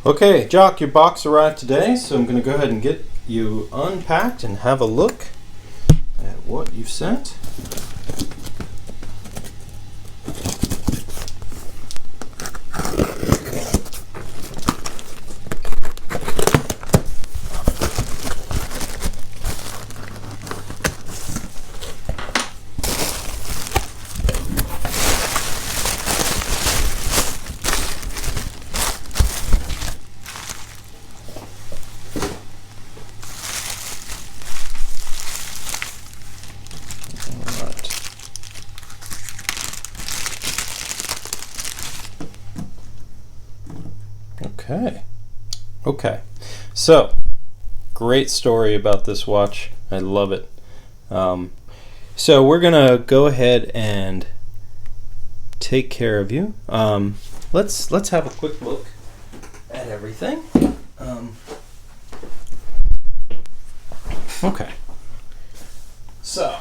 Okay, Jock, your box arrived today, so I'm going to go ahead and get you unpacked and have a look at what you've sent. Okay. So, great story about this watch. I love it. So we're gonna go ahead and take care of you. Let's have a quick look at everything. Okay. So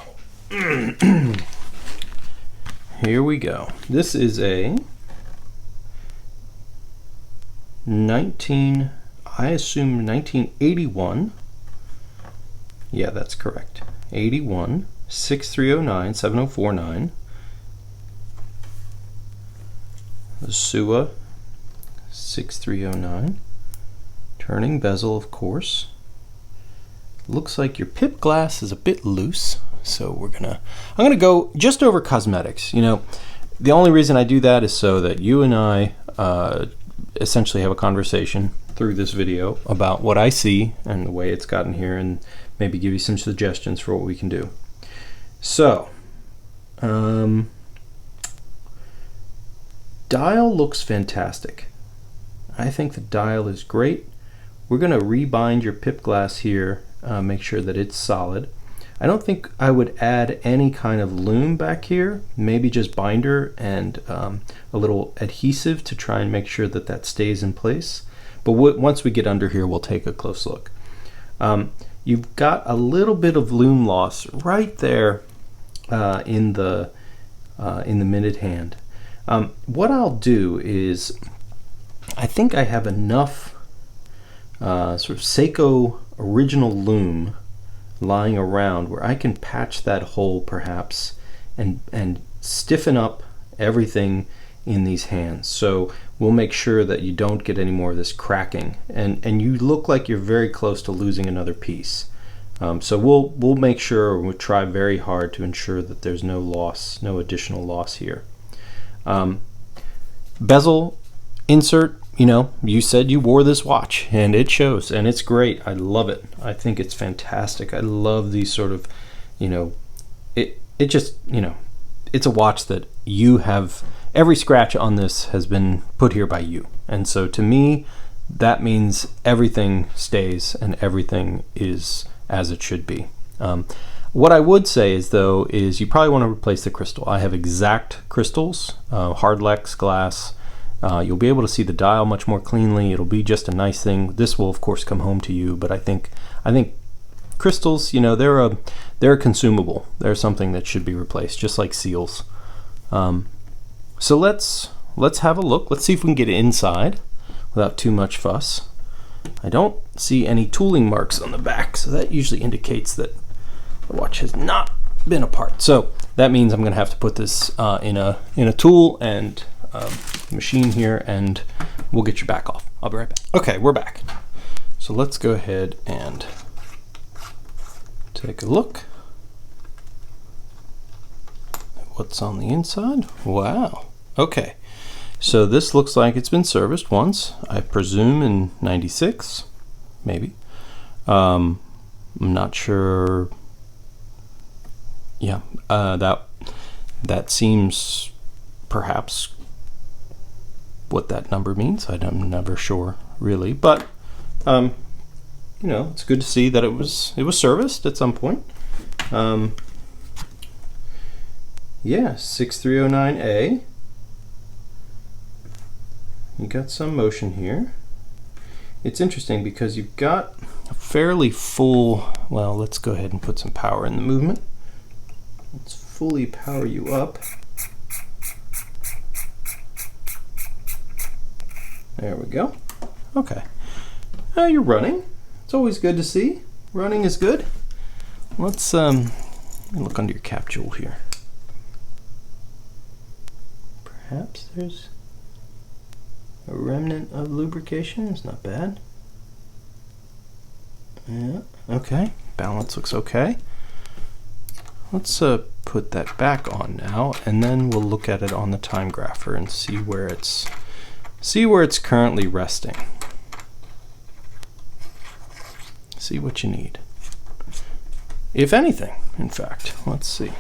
here we go. This is a 1981. Yeah, that's correct. 81 6309 7049. The SUA 6309. Turning bezel, of course. Looks like your pip glass is a bit loose, so I'm gonna go just over cosmetics. You know, the only reason I do that is so that you and I essentially have a conversation through this video about what I see and the way it's gotten here, and maybe give you some suggestions for what we can do. So, dial looks fantastic. I think the dial is great. We're going to rebind your pip glass here, make sure that it's solid. I don't think I would add any kind of lume back here, maybe just binder and a little adhesive to try and make sure that that stays in place. But once we get under here, we'll take a close look. You've got a little bit of lume loss right there in the minute hand. What I'll do is, I think I have enough sort of Seiko original lume lying around where I can patch that hole perhaps and stiffen up everything in these hands. So we'll make sure that you don't get any more of this cracking, and you look like you're very close to losing another piece. So we'll make sure, we'll try very hard to ensure that there's no loss, no additional loss here. Bezel insert, you know, you said you wore this watch and it shows, and it's great. I love it. I think it's fantastic. I love these sort of, you know, it just, you know, it's a watch that you have, every scratch on this has been put here by you. And so to me, that means everything stays and everything is as it should be. What I would say is, though, is you probably want to replace the crystal. I have exact crystals, Hardlex glass. You'll be able to see the dial much more cleanly. It'll be just a nice thing. This will, of course, come home to you, but I think crystals, you know, they're a consumable. They're something that should be replaced, just like seals. So let's have a look. Let's see if we can get inside without too much fuss. I don't see any tooling marks on the back, so that usually indicates that the watch has not been apart. So that means I'm going to have to put this in a tool and machine here, and we'll get you back off. I'll be right back. Okay, we're back. So let's go ahead and take a look at what's on the inside. Wow. Okay. So this looks like it's been serviced once, I presume in '96, maybe. I'm not sure. Yeah, that seems perhaps what that number means. I'm never sure really, but you know, it's good to see that it was serviced at some point. Yeah, 6309A. You got some motion here. It's interesting because you've got a fairly full, well, let's go ahead and put some power in the movement. Let's fully power you up. There we go. Okay. You're running. It's always good to see. Running is good. Let's let me look under your cap jewel here. Perhaps there's a remnant of lubrication. It's not bad. Yeah, okay. Balance looks okay. Let's put that back on now, and then we'll look at it on the time grapher and see where it's currently resting. See what you need. If anything, in fact. Let's see.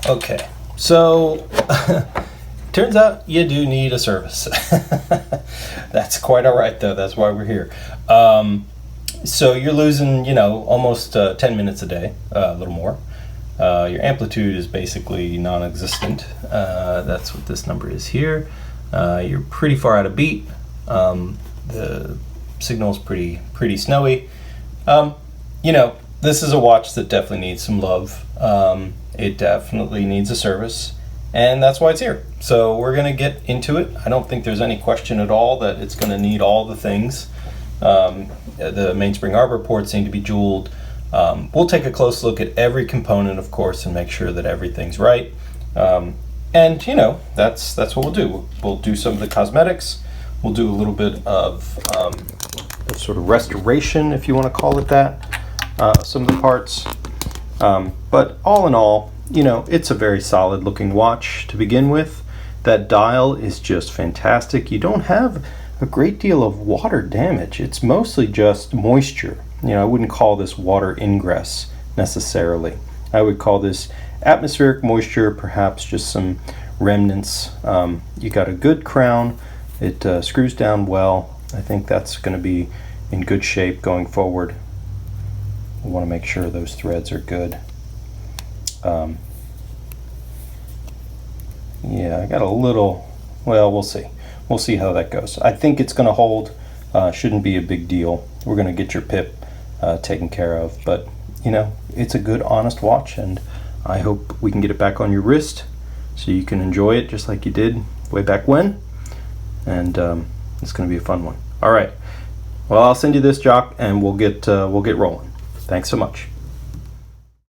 Okay, so turns out you do need a service. That's quite all right, though. That's why we're here. So you're losing, almost 10 minutes a day, a little more. Your amplitude is basically non-existent. That's what this number is here. You're pretty far out of beat. The signal's pretty snowy. This is a watch that definitely needs some love. It definitely needs a service, and that's why it's here. So we're going to get into it. I don't think there's any question at all that it's going to need all the things. The mainspring arbor ports seem to be jeweled. We'll take a close look at every component, of course, and make sure that everything's right. And that's what we'll do. We'll do some of the cosmetics. We'll do a little bit of sort of restoration, if you want to call it that. Some of the parts. But all in all, it's a very solid looking watch to begin with. That dial is just fantastic. You don't have a great deal of water damage. It's mostly just moisture. I wouldn't call this water ingress necessarily. I would call this atmospheric moisture, perhaps just some remnants. You got a good crown. It screws down well. I think that's going to be in good shape going forward. We want to make sure those threads are good. Yeah, I got a little, well, we'll see. We'll see how that goes. I think it's going to hold. Shouldn't be a big deal. We're going to get your pip taken care of. But, it's a good, honest watch, and I hope we can get it back on your wrist so you can enjoy it just like you did way back when. And it's going to be a fun one. All right. Well, I'll send you this, Jock, and we'll get rolling. Thanks so much.